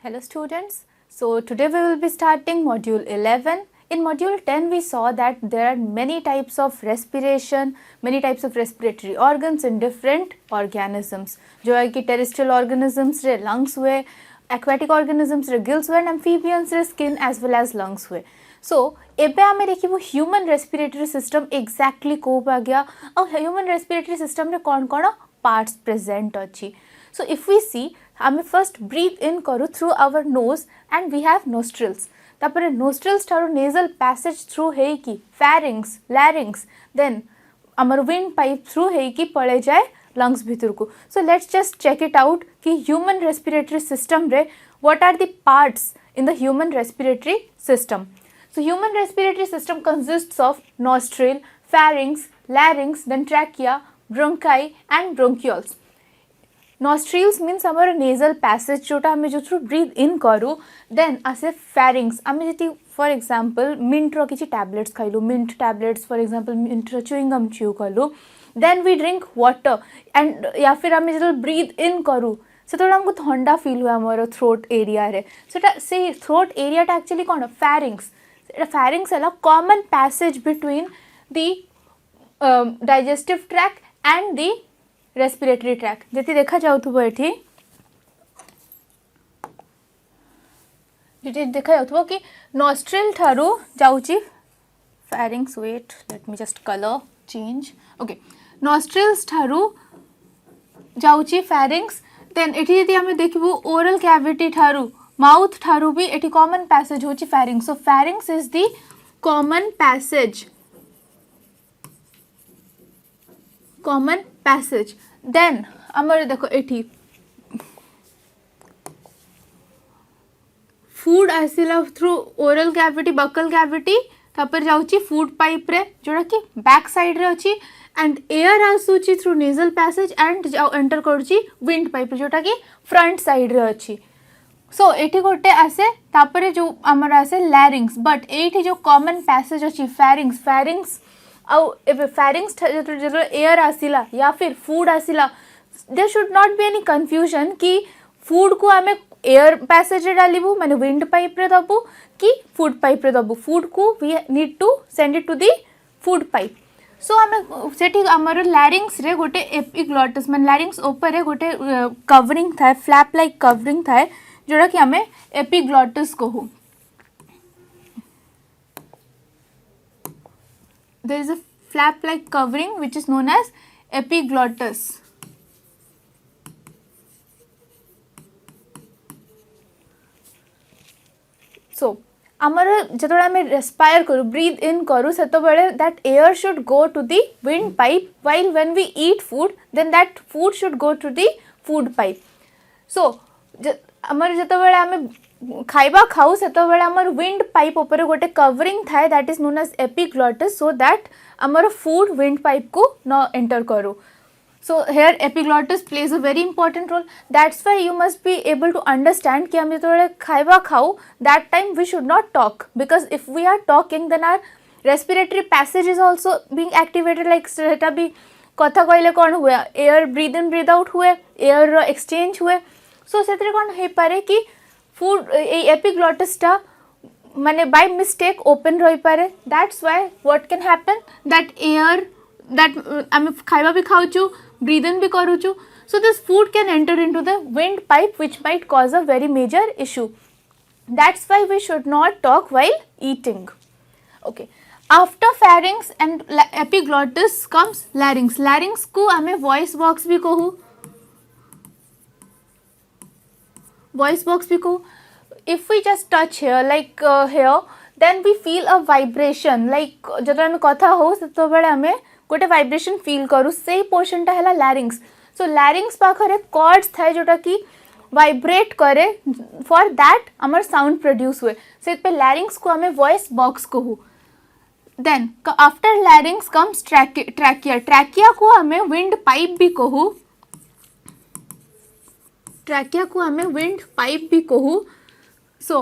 Hello students. So today we will be starting module 11. In module 10 we saw that there are many types of respiration, many types of respiratory organs in different organisms. जो है कि terrestrial organisms रे lungs हुए, aquatic organisms रे gills हुए and amphibians रे skin as well as lungs हुए. So एबे आमे देखिबो human respiratory system exactly को पा गया और human respiratory system रे कौन कौन parts present अछि. So if we see, हमें first breathe in करूँ through our nose and we have nostrils. तापर nostrils ठारो nasal passage through है कि pharynx, larynx, then अमर wind pipe through है कि पड़े जाए lungs भीतर को. So let's just check it out कि human respiratory system रे what are the parts in the human respiratory system. So human respiratory system consists of nostril, pharynx, larynx, then trachea, bronchi and bronchioles. Nostrils means our nasal passage जोटा हमें जो through breathe in करूँ, then आसे pharynx हमें जैसे for example mint रो किसी tablets खाइलु, mint tablets for example mint row chewing gum chew करूँ, then we drink water and या फिर हमें जो breathe in करूँ से थोड़ा हमको ठंडा feel हुआ हमारा throat area रे, so टा से throat area टा actually कौन है pharynx, pharynx है ला common passage between the digestive tract and the respiratory tract जति देखा जाउथबो एठी जति देखा जाउथबो कि नॉस्ट्रिल थारू जाउची pharynx wait let me just colour change okay nostrils थारू जाउची फेरिंग्स देन एठी जति हमें देखिबो ओरल कैविटी थारू माउथ थारू भी एठी कॉमन पैसेज होची pharynx so pharynx is the common passage then amar देखो एठी फूड आसिला through oral cavity buccal cavity तापर जाउची फूड पाइप रे जोड़ा कि बैक साइड रे अछि एंड एयर आसुची through nasal passage and enter करूची विंड पाइप जोटा कि फ्रंट साइड रे अछि सो एठी गोटे आसे तापर जो हमर आसे लैरिंग्स बट एठी जो कॉमन पैसेज अछि फेरिंग्स आउ एबे फेरिंग्स जो एयर आसिला या फिर फूड आसिला there should not be any confusion कि फूड को आमे एयर पैसेज रे डालिबु माने विंड पाइप रे दबु कि फूड पाइप रे दबु फूड को we need to send it to the food pipe so आमे सेठी हमर लैरिंग्स रे गोटे एपिग्लॉटस माने लैरिंग्स ऊपर रे गोटे कवरिंग थाए फ्लैप लाइक कवरिंग थाए जोड़ा कि हमें एपिग्लॉटस कहू there is a flap like covering which is known as epiglottis. So amara jetola ame respire karu breathe in karu setobale that air should go to the wind pipe while when we eat food then that food should go to the food pipe. So amara jetobale ame खाइबा खाऊ सेतबेले हमर wind pipe ऊपर गोटे covering थाए that is known as epiglottis so that हमर food wind pipe को न enter करू so here epiglottis plays a very important role that's why you must be able to understand कि हम जेतबेले खाइबा खाऊ that time we should not talk because if we are talking then our respiratory passage is also being activated like सेटा भी कथा कहले कोन हुए air breathe in breathe out हुए एयर रो एक्सचेंज हुए सो सेतरे कोन हे पारे कि फूड एपिग्लॉटस टा माने बाय मिस्टेक ओपन रही पारे that's why what can happen that air that आम खाइबा भी खाऊचु ब्रीथ इन भी करूचु so this food can enter into the wind pipe which might cause a very major issue that's why we should not talk while eating okay after pharynx and epiglottis comes larynx को आमे voice box भी कहू voice box भी को if we just touch here like here then we feel a vibration like जब हम कथा हो तो बड़े हमें गोटे वाइब्रेशन फील करू से पोर्शन टा हैला लैरिंग्स सो लैरिंग्स पाखरे कॉर्ड्स थाए जोटा कि वाइब्रेट करे फॉर दैट हमर साउंड प्रोड्यूस हुए से पे लैरिंग्स को हमें वॉइस बॉक्स कहू then after larynx comes trachea को हमें विंड पाइप भी कहू ट्रैकिया को हमें विंड पाइप भी कहू सो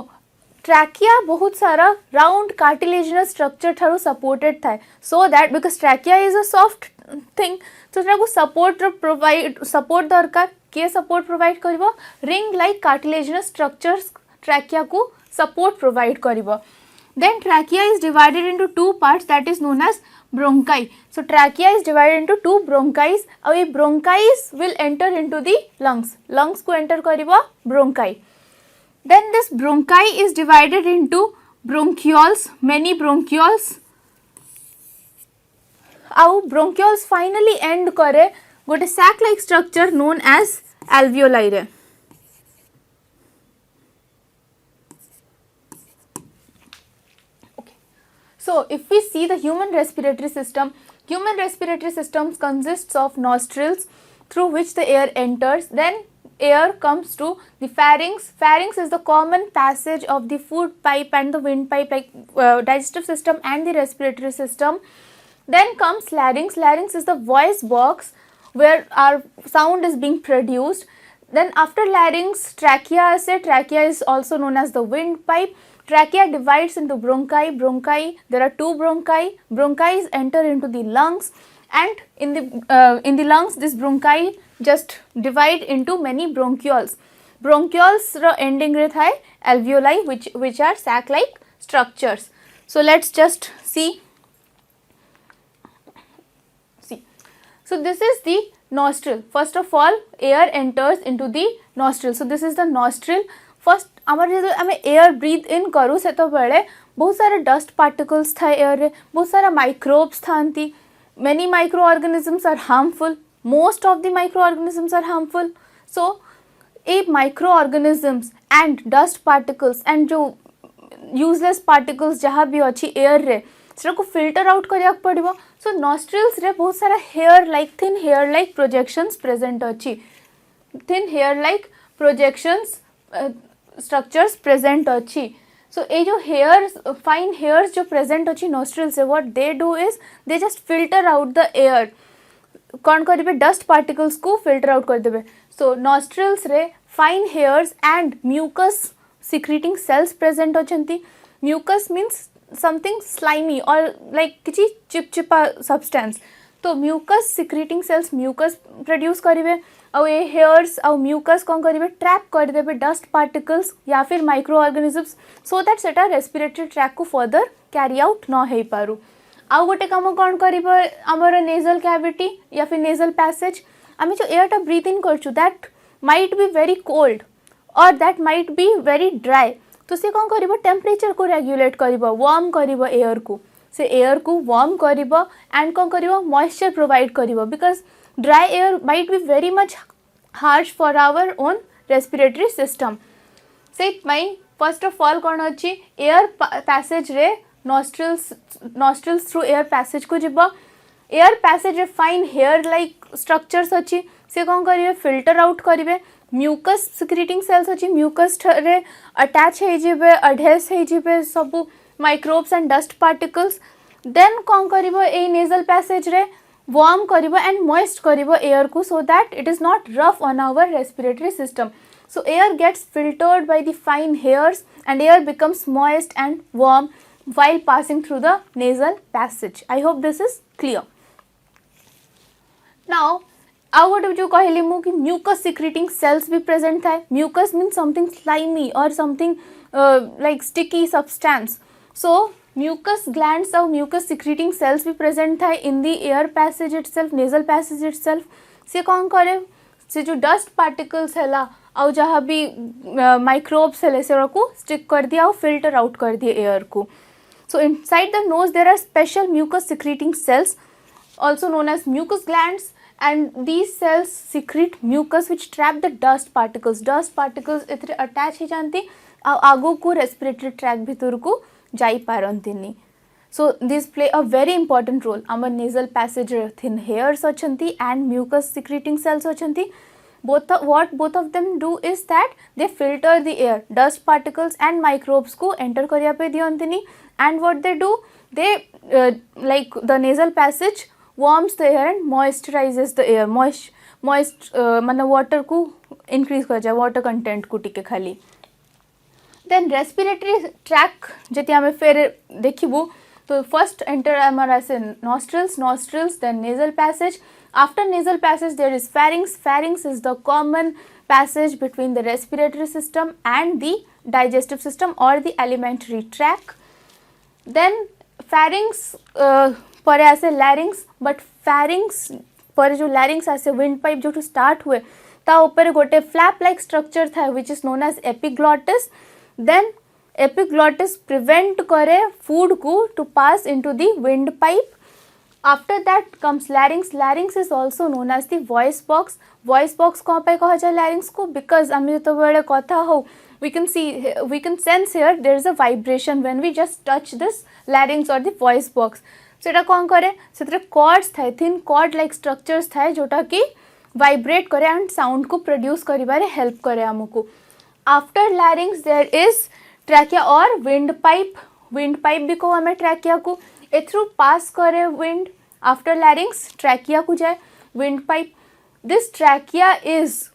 ट्रैकिया बहुत सारा राउंड कार्टिलेजिनस स्ट्रक्चर ठारू सपोर्टेड थाए so that because trachea is a soft thing तो को सपोर्ट प्रोवाइड सपोर्ट दरकार किए सपोर्ट प्रोवाइड करिवो ring like cartilaginous structures trachea को सपोर्ट प्रोवाइड करिवो then trachea is divided into two parts that is known as bronchi so trachea is divided into two bronchi और ये bronchi will enter into the lungs को enter करिवो bronchi then this bronchi is divided into bronchioles many bronchioles आउ bronchioles finally end करे गोटे sac like structure known as alveoli रे So, if we see the human respiratory system consists of nostrils through which the air enters. Then air comes to the pharynx. Pharynx is the common passage of the food pipe and the windpipe, like digestive system and the respiratory system. Then comes larynx. Larynx is the voice box where our sound is being produced. Then after larynx, trachea is also known as the windpipe. Trachea divides into bronchi. There are two bronchi. Bronchi enter into the lungs, and in the lungs, this bronchi just divide into many bronchioles. Bronchioles ro ending रे थाए alveoli, which are sac-like structures. So let's just see. So this is the nostril. First of all, air enters into the nostril. So this is the nostril. First आमर जो आम air breathe in करूँ से तो बेले बहुत सारा dust particles था एयर रे बहुत सारा माइक्रोब्स थांती many micro organisms are harmful most of the micro organisms are harmful so a micro organisms and dust particles and जो यूजलेस पार्टिकल्स जहाँ भी अच्छी एयर रे से फिल्टर आउट करिया पड़िबो सो नॉस्ट्रिल्स रे बहुत सारा hair like thin hair like projections present अच्छी thin hair like projections structures present अच्छी सो ये जो हेयर्स फाइन हेयर्स जो प्रेजेंट अच्छी नॉस्ट्रिल से what they do is they just filter out the air कौन करेंगे डस्ट पार्टिकल्स को फिल्टर आउट कर देबे सो नॉस्ट्रिल्स रे fine hairs and mucus secreting cells present अच्छी म्यूकस मीन्स समथिंग स्लाइमी और लाइक किसी चिपचिपा सब्सटेंस तो mucus secreting cells mucus produce करेंगे और ये हेयर्स और म्यूकस कौन करेंगे ट्रैप कर देबे डस्ट पार्टिकल्स या फिर माइक्रो ऑर्गेनिजम्स सो दैट सेटा रेस्पिरेटरी ट्रैक को फर्दर कैरी आउट न हो पारू आउ गोटे काम कौन करिबो हमर नेजल कैविटी या फिर नेजल पैसेज आम जो एयरटा ब्रीथ इन करछु that might be very cold और that might be very dry तो से कौन करिबो टेम्परेचर को रेगुलेट करिबो वार्म करिबो एयर को से एयर को वार्म करिबो एंड कौन करिबो मॉइस्चर प्रोवाइड करिबो because dry air might be very much harsh for our own respiratory system. Say my first of all कौन अच्छी air passage रे nostrils through air passage को जिबा air passage रे fine hair like structures अच्छी से कौन करिवे filter out करिवे mucus secreting cells अच्छी mucus रे attach है जिबे adhere है जिबे सबु microbes and dust particles then कौन करिवो ए nasal passage रे warm karibo and moist karibo air ko so that it is not rough on our respiratory system. So air gets filtered by the fine hairs and air becomes moist and warm while passing through the nasal passage. I hope this is clear. Now आउ गोटे जो कहली मु कि mucus secreting cells भी present थाए mucus means something slimy और something like sticky substance so mucus glands और म्यूकस सिक्रीटिंग सेल्स भी प्रेजेंट था in the air passage itself nasal passage itself से कौन करे से जो डस्ट पार्टिकल्स है आउ जहाँ भी माइक्रोब्स है से स्टिक कर दिया और फिल्टर आउट कर दिए एयर को so inside the nose there are special mucus secreting cells also known as mucus glands and these cells secrete mucus which trap the dust particles एथरे attach ही जानती आगो को respiratory tract भीतर को जाई पारंतिनी so these play a very important role our nasal passage thin hairs अच्छंती and mucus secreting cells अच्छंती what both of them do is that they filter the air dust particles and microbes को enter करिया पे दियंतिनी and what they do they like the nasal passage warms the air and moisturizes the air moist माने water को increase कर जाए water content को टिके खाली then respiratory tract जति हमें फेर देखिबू तो फर्स्ट एंटर हमारा ऐसे nostrils, then nasal passage. After nasal passage there is pharynx. Pharynx is the common passage between the respiratory system and the digestive system or the alimentary tract. Then pharynx पर ऐसे larynx, but pharynx पर जो larynx ऐसे wind pipe जो start हुए ता ऊपर गोटे flap like structure था which is known as epiglottis. Then epiglottis prevent करे food को to pass into the windpipe. After that comes larynx. Larynx is also known as the voice box. Voice box कहाँ पे कहा जाए larynx को? Because आमे तो बड़े कथा हो, we can sense here there is a vibration when we just touch this larynx or the voice box. सेटा कौन करे? सेतरे cords थाए, thin cord like structures थाए जोटा कि vibrate करे and sound को produce करिबारे help करे हमको. After larynx there is trachea or windpipe. Windpipe भी को हमें trachea को ए through pass करे wind. After larynx trachea को जाए windpipe. This trachea is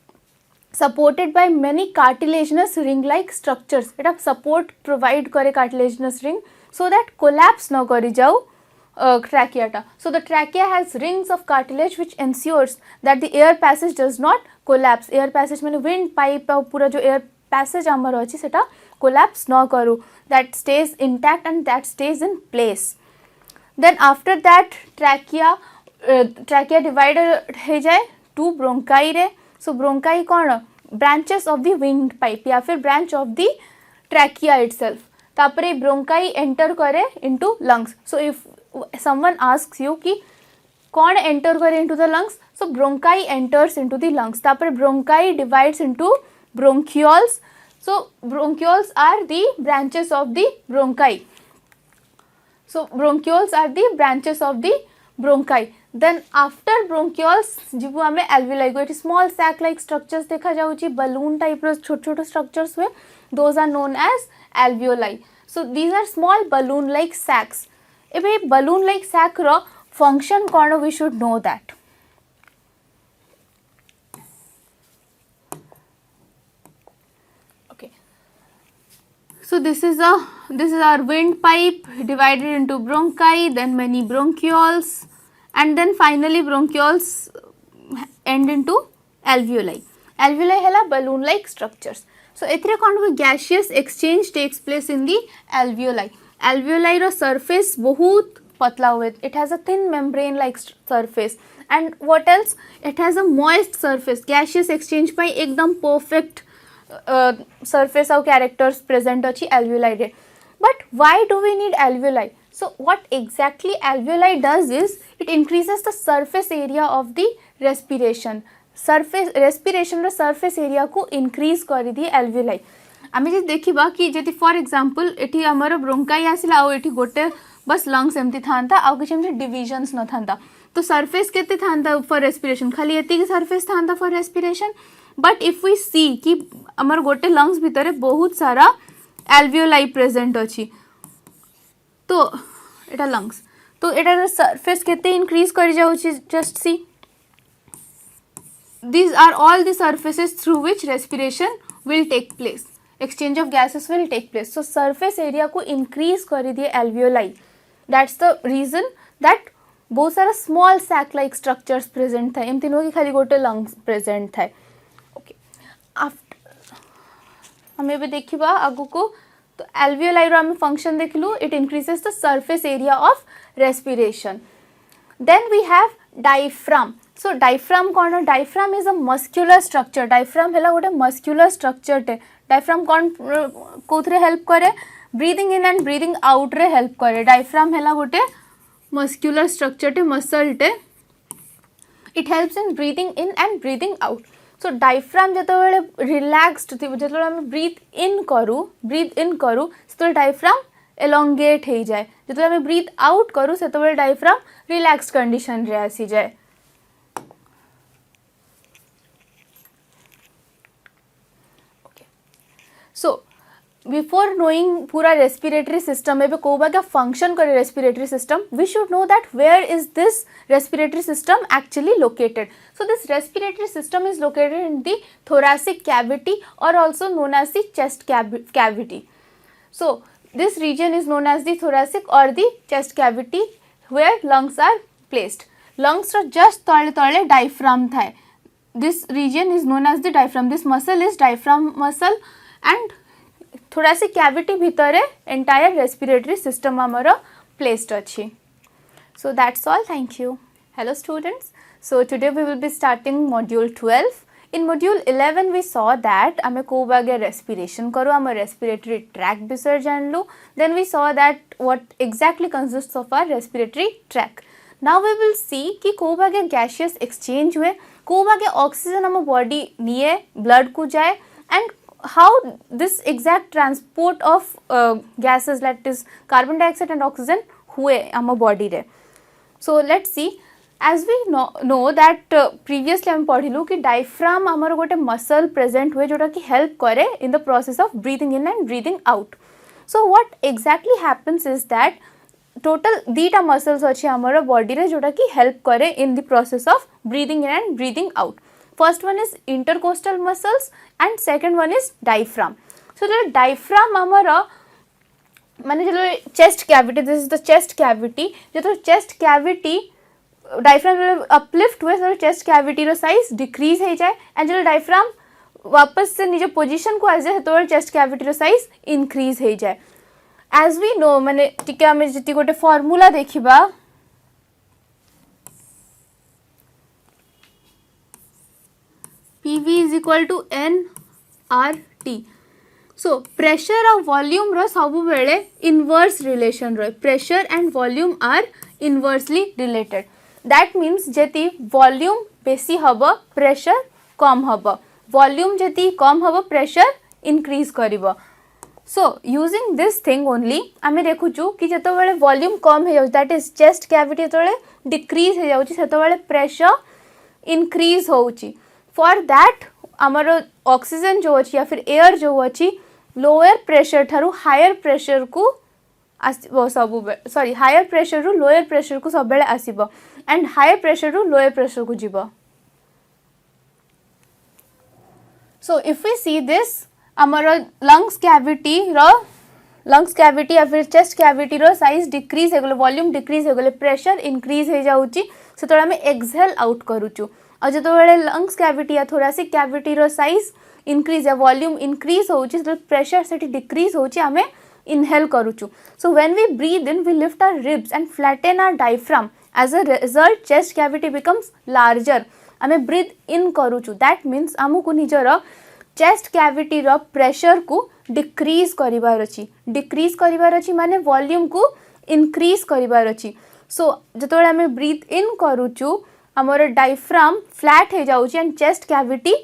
supported by many cartilaginous ring like structures. Etah support provide करे cartilaginous ring so that collapse न करी जाओ trachea टा. So the trachea has rings of cartilage which ensures that the air passage does not collapse. Air passage माने windpipe और पूरा जो air passage आमर अछि सेटा collapse न करू. That stays intact and that stays in place. Then after that trachea divided हो जाए two bronchi रे. So bronchi कौन? Branches of the windpipe या फिर branch of the trachea itself. तापरे bronchi enter करे into lungs. So if someone asks you कि कौन enter करे into the lungs? So bronchi enters into the lungs. तापरे bronchi divides into bronchioles. So bronchioles are the branches of the bronchi. So bronchioles are the branches of the bronchi. Then after bronchioles जिबु हमें alveoli को small sac like structures देखा जाउची balloon type रो छोट-छोट structures हुए, those are known as alveoli. So these are small balloon like sacs. एबे balloon like sac रो function कौन? We should know that. Okay. So this is our windpipe divided into bronchi, then many bronchioles, and then finally bronchioles end into alveoli. Alveoli है balloon like structures. So एथरे कौन हुए? Gaseous exchange takes place in the alveoli. Alveoli row surface बहुत पतला हुए. It has a thin membrane like surface. And what else? It has a moist surface. Gaseous exchange by एकदम perfect surface of characters present अच्छी alveoli रे. But why do we need alveoli? So what exactly alveoli does is it increases the surface area of the respiration. Respiration row surface area को increase करी दिए alveoli. आमे जे देखिबा कि जति for example एठी हमर ब्रोंकाई आसिला आ एठी गोटे बस लंग्स एमती थांता आ किछ एमती डिविजन्स न थांता. तो सरफेस केते थांता फॉर रेस्पिरेशन? खाली एती की सरफेस थांता for respiration. But if we see कि हमर गोटे लंग्स भितरे बहुत सारा alveoli present अछि, तो एटा लंग्स, तो एटा सरफेस केते इंक्रीज करि जाउछि? Just see, these are all the surfaces through which respiration will take place. Exchange of gases will take place. So surface area को increase करी दिए alveoli. That's the reason that बहुत सारा small sac like structures present था. एमती no कि खाली गोटे lungs present था. Okay. After हमें भी देखिबा आगु को, तो alveoli रो हमें function देखलु. It increases the surface area of respiration. Then we have diaphragm. So diaphragm कौन है? Diaphragm is a muscular structure. Diaphragm है गोटे muscular structure टे. Diaphragm कौन कोथरे help करे? Breathing in and breathing out रे help करे. Diaphragm है गोटे muscular structure टे, muscle टे. It helps in breathing in and breathing out. So diaphragm जेतबेले relaxed थी, जेतबेले हम breathe in करू तो diaphragm elongate हो जाए. जेतबेले हम breathe out करू सेतबेले diaphragm relaxed condition रे आसी जाए. So before knowing पूरा respiratory system में कोबा क्या function करे respiratory system, we should know that where is this respiratory system actually located. So this respiratory system is located in the thoracic cavity or also known as the chest cavity. So This region is known as the thoracic or the chest cavity where lungs are placed. Lungs ro just tale diaphragm thae. This region is known as the diaphragm. This muscle is diaphragm muscle and thoracic cavity bhitare entire respiratory system amara placed achi. So that's all. Thank you. Hello students. So today we will be starting module 12. In module 11 we saw that ame ko bage respiration karu, our respiratory tract bisar janlu. Then we saw that what exactly consists of our respiratory tract. Now we will see कि को भागे gaseous exchange हुए, को भागे oxygen हम body निये blood को जाए and how this exact transport of gases, that is carbon dioxide and oxygen हुए हम body रे. So let's see. As we know that previously हम पढ़िलु कि diaphragm हमर गोटे muscle present हुए जोटा कि help करे in the process of breathing in and breathing out. So what exactly happens is that total दीटा muscles अच्छे हमारा body रे जोटा कि help करे in the process of breathing in and breathing out. First one is intercostal muscles and second one is diaphragm. So the diaphragm हमारा माने जो chest cavity, this is the chest cavity. जो chest cavity diaphragm uplift हुए तो chest cavity रो size decrease हो जाए and जो diaphragm वापस से निजे position को आ जाए तो chest cavity रो size increase हो जाए. As we know माने टिके हमें जितनी गोटे formula देखिबा PV is equal to nRT. So pressure और volume रो सब बेले inverse relation row. Pressure and volume are inversely related. That means जति volume बेसी हबो pressure कम हबो. Volume जति कम हबो pressure increase करिवो. So using this thing only आमे देखुचु कि जतो बेले volume कम हे जाउ, that is chest cavity तो बेले decrease हे जाउची, सेतो बेले pressure increase होउची. For that हमरो oxygen जो अछि या फिर air जो अछि lower pressure Tharu higher pressure को higher pressure ru lower pressure को सब बेले आसीबो and higher pressure ru lower pressure को जीवो. So if we see this हमारा lungs cavity या फिर chest cavity रो size decrease हेगले, volume decrease हेगले, pressure increase हे जाउची, सेतोळे हमें exhale out करूचु. और जेतोळे lungs cavity या thoracic cavity रो size increase या volume increase होउची, तो pressure सेठी decrease होउची, हमें inhale करूचु. So when we breathe in, we lift our ribs and flatten our diaphragm. As a result, chest cavity becomes larger. हमें breathe in करूचु. That means हमको निजर chest cavity रो pressure को decrease करिवार अछि. Decrease करिवार अछि माने volume को increase करिवार अछि. So जतोळे हमें breathe in करूचु, हमर diaphragm flat हे जाउची and chest cavity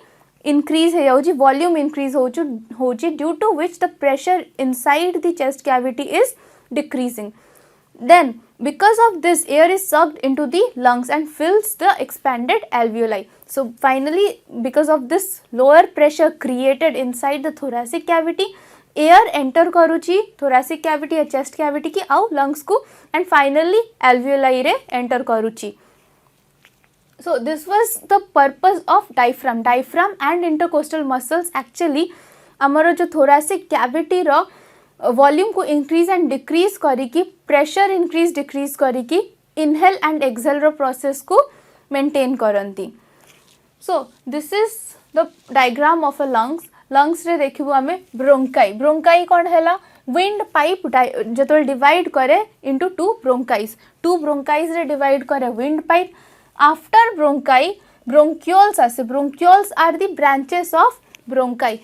increase हे जाउची, volume increase होउची, due to which the pressure inside the chest cavity is decreasing. Then because of this, air is sucked into the lungs and fills the expanded alveoli. So finally, because of this lower pressure created inside the thoracic cavity, air enter करूची thoracic cavity या chest cavity की आउ lungs को and finally alveoli रे enter करूची. So this was the purpose of diaphragm. Diaphragm and intercostal muscles actually हमारा जो thoracic cavity रो volume को increase and decrease करिकी, pressure increase decrease करिकी, inhale and exhale row process को maintain करंती. So this is the diagram of a lungs. Lungs रे देखिबो हमें bronchi. Bronchi कौन हैला? Wind pipe जतोल divide करे into two bronchis. Two bronchis रे divide करे wind pipe. After bronchi, bronchioles आसे. Bronchioles are the branches of bronchi.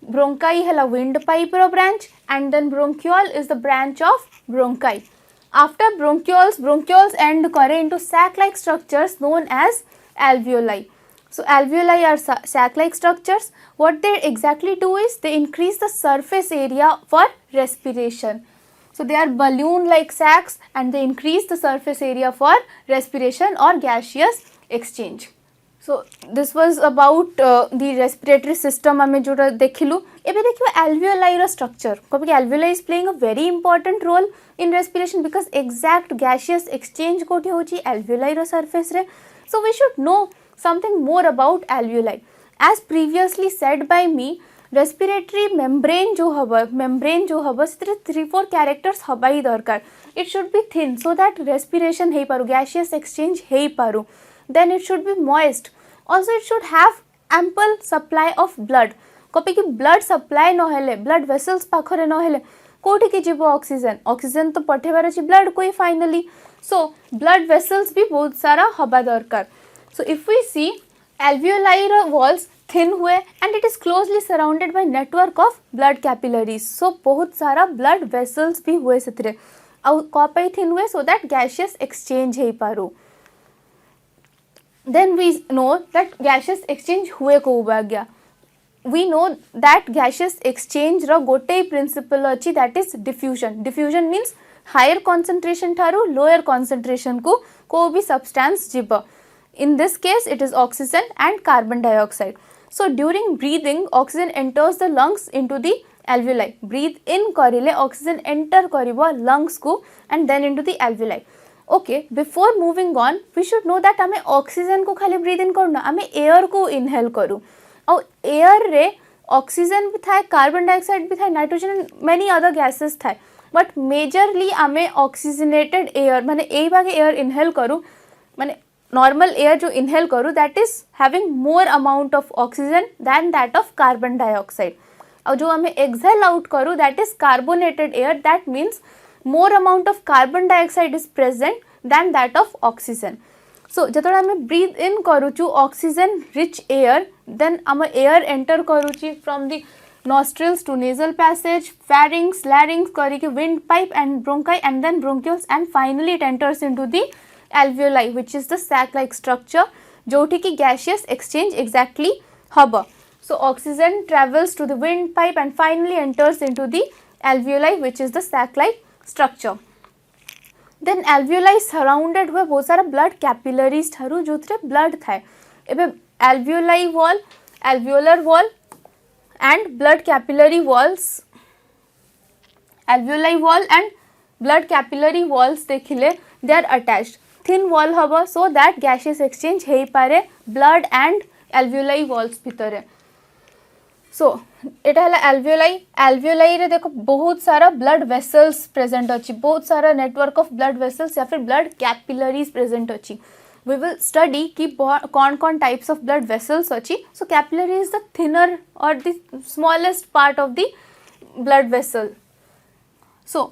Bronchi हैला wind pipe row branch and then bronchiole is the branch of bronchi. After bronchioles end करे into sac-like structures known as alveoli. So alveoli are sac-like structures. What they exactly do is they increase the surface area for respiration. So they are balloon-like sacs and they increase the surface area for respiration or gaseous exchange. So this was about the respiratory system हमें जोड़ा देखिलु. एबे देखियो alveoli रो structure. कभी alveoli is playing a very important role in respiration because exact gaseous exchange कोठी होची alveoli रो surface रे. So we should know something more about alveoli. As previously said by me, respiratory membrane जो हम से 3-4 characters हवा ही दरकार. It should be thin so that respiration हो पारू, गैसियस एक्सचेंज हो पारू. Then it should be moist. Also it should have ample supply of blood. कपि कि ब्लड सप्लाई नहेले, ब्लड वेसल्स पाखरे नहेले कोठी की जीव ऑक्सीजन. ऑक्सीजन तो पठेबार अछि ब्लड को फाइनली. सो ब्लड वेसल्स भी बहुत सारा हवा दरकार. So if we see alveoli walls thin हुए and it is closely surrounded by network of blood capillaries. So बहुत सारा blood vessels भी हुए सेतरे. आउ कपाई thin हुए so that gaseous exchange हो Paru. Then we know that gaseous exchange हुए को गया. We know that gaseous exchange रो गोटे principle अच्छी, that is diffusion. Diffusion means higher concentration Tharu lower concentration को भी substance जीव. In this case, it is oxygen and carbon dioxide. So during breathing, oxygen enters the lungs into the alveoli. Breathe in करिले oxygen enter करिबो lungs को and then into the alveoli. Okay, before moving on, we should know that हमें oxygen को खाली breathe in करना, हमें air को inhale करू. और air रे oxygen भी था, carbon dioxide भी था, nitrogen and many other gases था. But majorly हमें oxygenated air माने एक बार air inhale करू माने नॉर्मल एयर जो इनहेल करूँ that is having more amount of oxygen than that of carbon dioxide. और जो हमें एक्सहेल आउट करूँ that is carbonated air. That means more amount of carbon dioxide is present than that of oxygen. So जो हमें breathe in करूँ oxygen rich air, then आम air enter करूँ from the nostrils to nasal passage, pharynx, larynx करके wind pipe and bronchi and then bronchioles and finally it enters into the alveoli which is the sac like structure जोठी की gaseous exchange exactly hub. So oxygen travels to the wind pipe and finally enters into the alveoli which is the sac like structure. Then alveoli surrounded हुए बहुत सारा blood capillaries ठारू जो थे blood थाए. एबे alveoli wall, alveolar wall and blood capillary walls, alveoli wall and blood capillary walls देखिले they are attached. Thin wall हबो so that gaseous exchange हो पारे blood and alveoli walls भितरे. So एटा हला alveoli. alveoli रे देखो बहुत सारा blood vessels present अछि, बहुत सारा network of blood vessels या फिर blood capillaries present अछि. We will study कि कौन types of blood vessels अच्छी. So capillary is the thinner or the smallest part of the blood vessel. So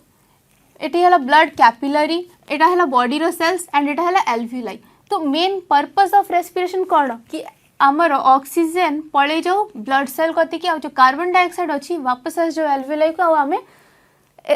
it है blood capillary, it है body row cells and it है alveoli. तो main purpose of respiration कौन कि आमर oxygen पड़े जाओ ब्लड सेल कति कि जो कार्बन डाइऑक्साइड अच्छी वापस जो alveoli को आमे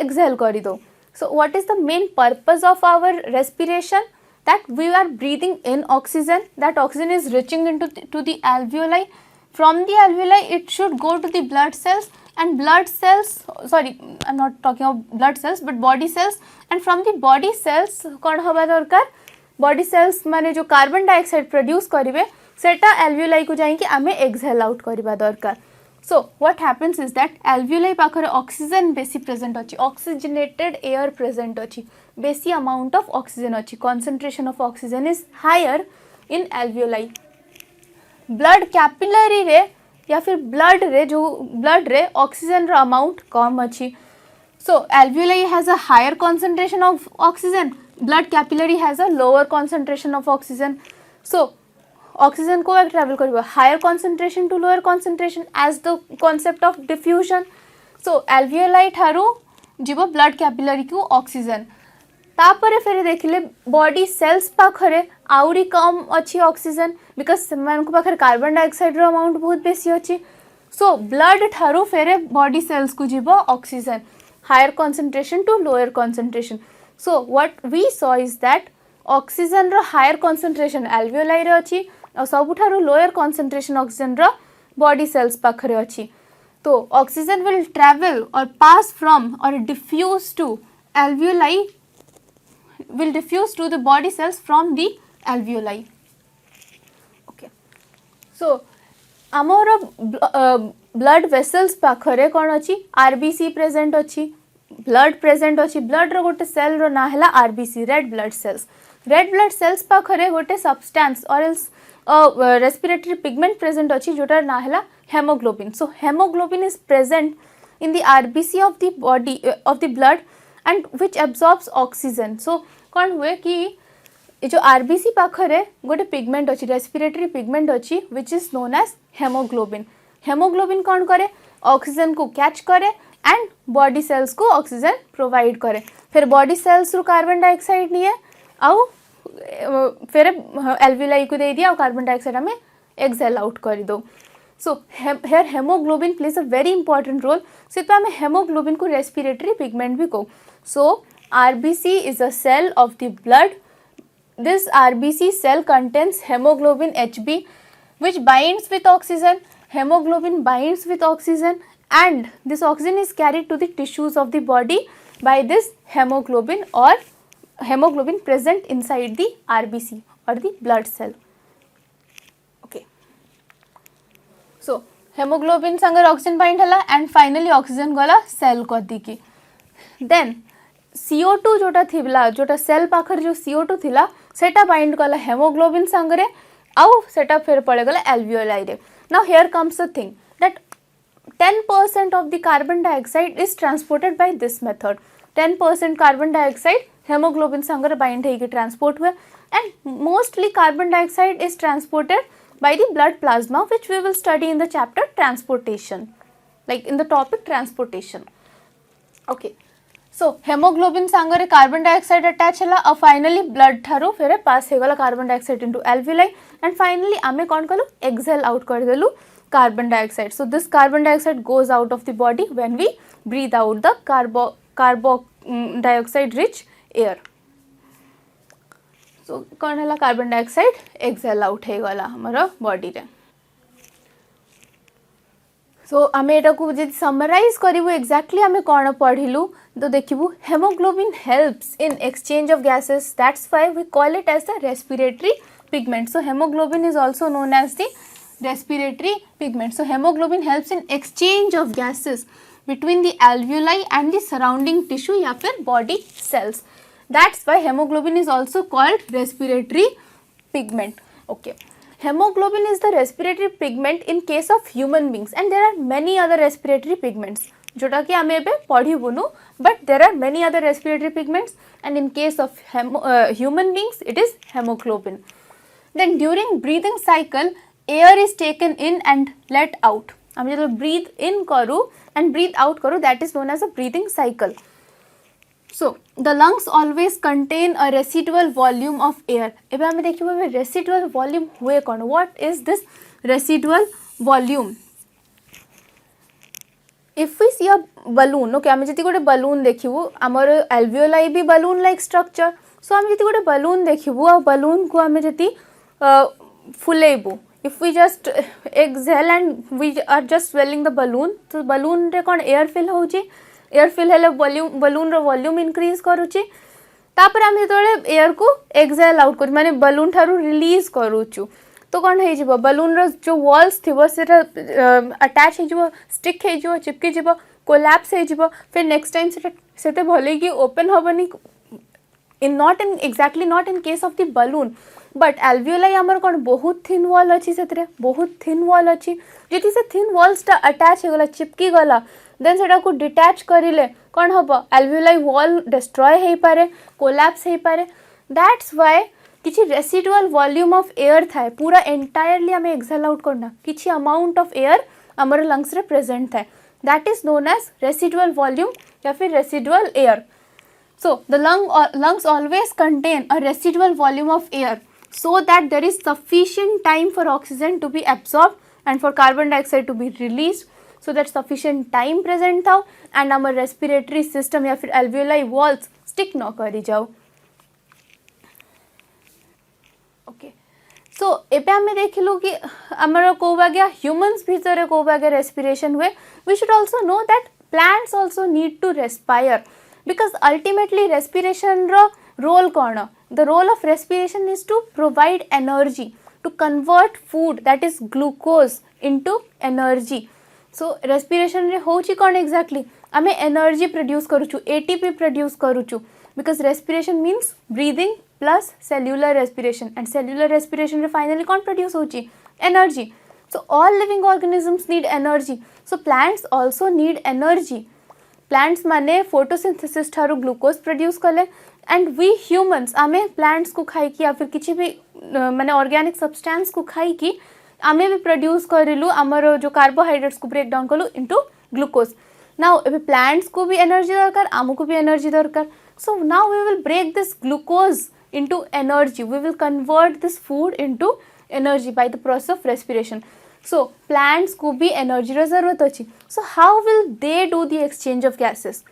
exhale करी दो. So what is the main purpose of our respiration? That we are breathing in oxygen, that oxygen is reaching into to the alveoli. From the alveoli it should go to the blood cells and blood cells, sorry I'm not talking about blood cells but body cells, and from the body cells कौन हवा दरकार, body cells माने जो carbon dioxide produce करिवे सेटा alveoli को जाई कि आमे एक्सहेल आउट करबा दरकार. So what happens is that alveoli पाखरे oxygen बेसी present अछि, oxygenated air present अछि, बेसी amount of oxygen अछि, concentration of oxygen is higher in alveoli. blood capillary रे या फिर blood रे जो blood रे oxygen रो amount कम अछि. So alveoli has a higher concentration of oxygen, blood capillary has a lower concentration of oxygen. So oxygen को travel करिबो higher concentration to lower concentration as the concept of diffusion. So alveoli ठारू जीवो blood capillary को oxygen. तापरे फेरे देखिले body cells पाखरे आउरी कम अच्छी oxygen because सेमान को पाखरे कार्बन डाइऑक्साइड रो अमाउंट बहुत बेसी अच्छी. So blood ठारू फेरे body cells को जीवो oxygen, higher concentration to lower concentration. So what we saw is that oxygen row higher concentration alveoli रे अच्छी और सबुठारू लोअर concentration oxygen रो body cells पाखरे अच्छी. तो oxygen will travel or pass from or diffuse to alveoli, will diffuse to the body cells from the alveoli. Okay. So आमर blood vessels पाखरे कौन अच्छी RBC present अच्छी, blood present अच्छी. blood रो गोटे cell रो ना हैला RBC, red blood cells. red blood cells पाखरे गोटे substance or else respiratory pigment present अच्छी जोटार ना हैला hemoglobin. So hemoglobin is present in the RBC of the body of the blood and which absorbs oxygen. So कौन हुए कि जो RBC पाखरे गोटे पिगमेंट अच्छी रेस्पिरेटरी पिगमेंट अच्छी which is known as haemoglobin. Haemoglobin कौन करे ऑक्सीजन को कैच करे एंड बॉडी सेल्स को ऑक्सीजन प्रोवाइड करे. फिर बॉडी सेल्स रु कार्बन डाइऑक्साइड निए आउ फिर एल्विलाई को दे दिया और कार्बन डाइऑक्साइड हमें एक्सेल आउट कर दो. So here haemoglobin plays a very important role. से तो हमें हेमोग्लोबिन को रेस्पिरेटरी पिगमेंट भी कहो. सो RBC is a cell of the blood. This RBC cell contains hemoglobin Hb which binds with oxygen. Hemoglobin binds with oxygen and this oxygen is carried to the tissues of the body by this hemoglobin or hemoglobin present inside the RBC or the blood cell. Okay. So hemoglobin Sengar oxygen bind हला and finally oxygen गला cell को दी की. Then CO2 जोटा थिला जोटा cell पाखर जो CO2 थिला सेटा बाइंड कला हेमोग्लोबिन संगरे आउ सेटा फिर पड़े गला एल्वियोलाई रे. Now here comes the thing that 10% of the carbon dioxide is transported by this method. 10% carbon dioxide haemoglobin संगरे बाइंड होके ट्रांसपोर्ट हुए and mostly carbon dioxide is transported by the blood plasma which we will study in the chapter transportation, like in the topic transportation. Okay. So haemoglobin सांगरे carbon dioxide attach है और finally blood ठारू फिर pass हो गला carbon dioxide into alveoli and finally आमे कौन कलु एक्सेल आउट कर देलु carbon dioxide. So this carbon dioxide goes out of the body when we breathe out the carbon dioxide rich air. So कौन है कार्बन डाइऑक्साइड एक्सेल आउट हो गला हमर बॉडी रे. सो आम एटा को जब समराइज करूँ एक्जाक्टली आम कौन पढ़लु तो देखू haemoglobin helps in exchange of gases. That's why we call it as the respiratory pigment. So haemoglobin is also known as the respiratory pigment. So haemoglobin helps in exchange of gases between the alveoli and the surrounding tissue या फिर body cells. That's why hemoglobin is also called respiratory pigment. Okay. Hemoglobin is the respiratory pigment in case of human beings and there are many other respiratory pigments जोटा कि आमे एबे पढ़िबुनु, but there are many other respiratory pigments and in case of human beings it is hemoglobin. Then during breathing cycle air is taken in and let out. हम जब breathe in करूँ and breathe out करूँ that is known as a breathing cycle. So the lungs always contain a residual volume of air. एबे हमें देखिबो एबे residual volume हुए कौन. What is this residual volume? If we see a balloon, okay, हमें जति गोटे balloon देखिबो हमर alveoli भी balloon like structure. So हमें जति गोटे balloon देखिबो आ balloon को हमें जति फुलेबो. If we just exhale and we are just swelling the balloon, तो balloon रे कौन air fill होची. एयर फिल हेले बलून रो वॉल्यूम इंक्रीज करूची. तापर हम जेतोले एयर को एक्सेल आउट कर माने बलून ठारू रिलीज करूचु तो कौन है जिवो बलून रो जो वॉल्स थिबो सेटा अटैच है जिवो स्टिक है जिवो चिपकी जिवो कोलैप्स है जिवो फिर नेक्स्ट टाइम सेते भले कि ओपन होबनी in not in exactly not in case of the balloon but alveoli हमर कौन बहुत थिन वॉल अच्छी से बहुत थिन वॉल अच्छी जेति से थिन वॉल्सटा अटैच हो गला चिपकी गला देन सेटा को डिटैच करिले कौन हबो एल्वियोलाई वॉल डिस्ट्रॉय हेई पारे कोलैप्स हेई पारे. दैट्स व्हाई किछि रेसिडुअल वॉल्यूम ऑफ एयर थाए पूरा एंटायरली हमें एक्सेल आउट करना किछि अमाउंट ऑफ एयर हमर लंग्स रे प्रेजेंट थाए that is known as residual volume या फिर residual air. So the lungs always contain a residual volume of air so that there is sufficient time for oxygen to be absorbed and for carbon dioxide to be released. So that sufficient time present था and our respiratory system या फिर alveoli walls stick न करी जाओ. Okay. So एपे हमें देखिलु कि हमारा को बाग्या humans भीतर को बाग्या respiration हुए. We should also know that plants also need to respire because ultimately respiration row role कौन. The role of respiration is to provide energy, to convert food that is glucose into energy. So respiration रे होची कौन exactly आमे energy produce करूचु ATP produce करूचु because respiration means breathing plus cellular respiration and cellular respiration रे finally कौन produce होची energy. So all living organisms need energy. So plants also need energy. Plants माने photosynthesis ठारू glucose produce कले, and we humans आमे plants को खाई कि या फिर किसी भी माने organic substance को खाई कि आमे भी produce करिलु आमरो जो carbohydrates को break down कलु into glucose. Now एबे plants को भी energy दरकार, आमो को भी energy दरकार. So now we will break this glucose into energy. We will convert this food into energy by the process of respiration. So plants को भी energy रो जरूरत अछि. So how will they do the exchange of gases?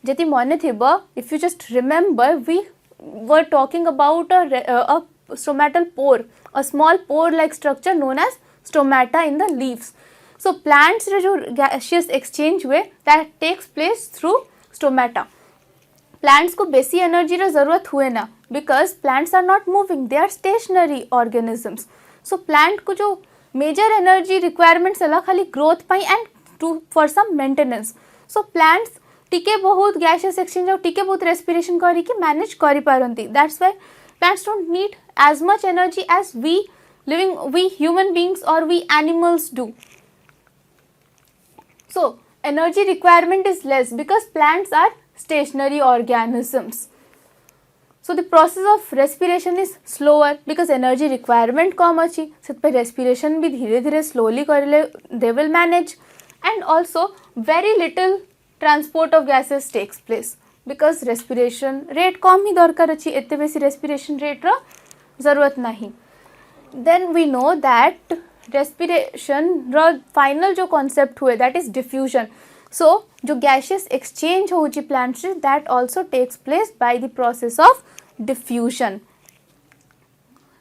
जति मने थिबा, if you just remember, we were talking about a stomatal pore, a small pore like structure known as stomata in the leaves. So plants रे जो gaseous exchange हुए, that takes place through stomata. Plants को बेसी energy रो जरूरत हुए ना, because plants are not moving, they are stationary organisms. So plant को जो major energy requirements है खाली growth pi and for some maintenance. So plants टिके बहुत gaseous exchange और टिके बहुत respiration करी कि manage करी पारंती. That's why plants don't need as much energy as we human beings or we animals do. So energy requirement is less because plants are stationary organisms. So the process of respiration is slower because energy requirement कम अछि. सेत respiration भी धीरे धीरे slowly करेले they will manage, and also very little transport of gases takes place because respiration rate कम ही दरकार अछि, एते बेसी respiration rate रो जरूरत नहीं. Then we know that respiration row final जो concept हुए that is diffusion. So जो gaseous exchange होउची plants रे that also takes place by the process of diffusion.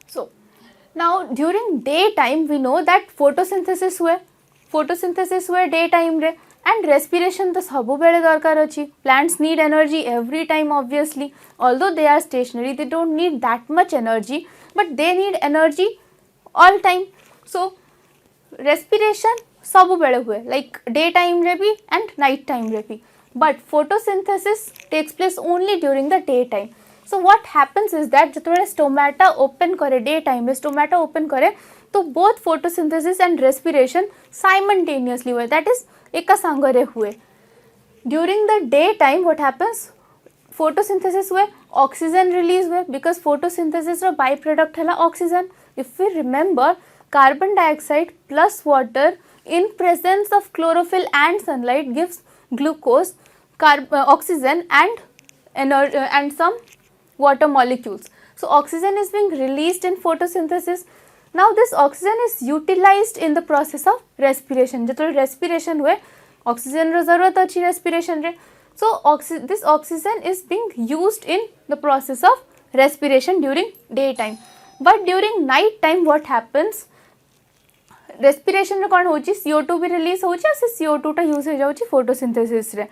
So now during daytime we know that photosynthesis हुए daytime रे, and respiration तो सबु बेले दरकार अछि. Plants need energy every time obviously, although they are stationary they don't need that much energy, but they need energy all time. So respiration सबु बेले हुए like daytime रे भी and night time रे भी, but photosynthesis takes place only during the daytime. So what happens is that जतबेले stomata open करे daytime रे stomata open करे तो both photosynthesis and respiration simultaneously हुए, that is एका संगरे हुए. During the daytime what happens, photosynthesis हुए, oxygen release हुए because photosynthesis row byproduct है oxygen. If we remember, carbon dioxide plus water in presence of chlorophyll and sunlight gives glucose, oxygen and some water molecules. So oxygen is being released in photosynthesis. Now this oxygen is utilized in the process of respiration. जब respiration हुए oxygen रो जरूरत अछि respiration रे. So this oxygen is being used in the process of respiration during daytime. But during night time what happens, respiration रे कौन होची CO2 भी release होची, से CO2 टा use हो जाउची photosynthesis रे.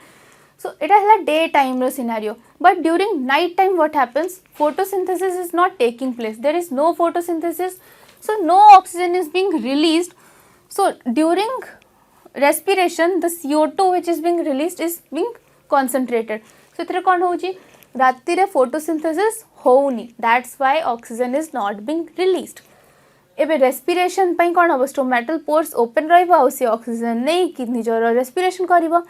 So it is daytime row scenario. But during night time what happens, photosynthesis is not taking place, there is no photosynthesis, so no oxygen is being released. So during respiration the CO2 which is being released is being concentrated. So इतरे कौन होची राति रे photosynthesis होउनी, that's why oxygen is not being released. एबे respiration पई कौन हबो, stomatal pores open रहइबो और से oxygen नहीं कि निजर respiration करिबो.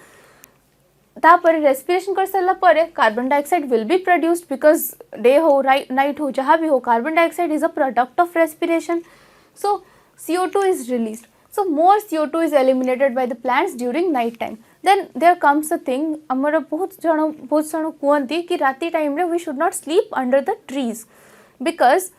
तापर respiration कर सरला परे carbon dioxide will be produced because day हो night हो जहाँ भी हो, carbon dioxide is a product of respiration. So CO2 is released. So more CO2 is eliminated by the plants during night time. Then there comes a thing, amara बहुत जन कुहंती कि राति time रे we should not sleep under the trees because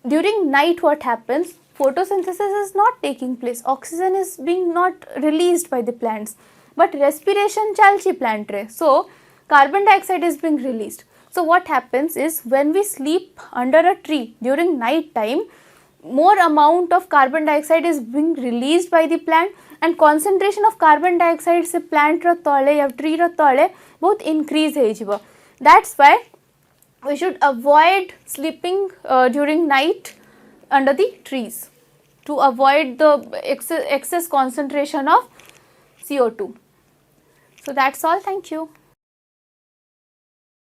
during night what happens, photosynthesis is not taking place, oxygen is being not released by the plants, but respiration chalchi plant re, so carbon dioxide is being released. So what happens is when we sleep under a tree during night time, more amount of carbon dioxide is being released by the plant and concentration of carbon dioxide से plant रो तले या tree रो तले बहुत increase है जिबो. That's why we should avoid sleeping during night under the trees to avoid the excess concentration of CO2. So that's all. Thank you.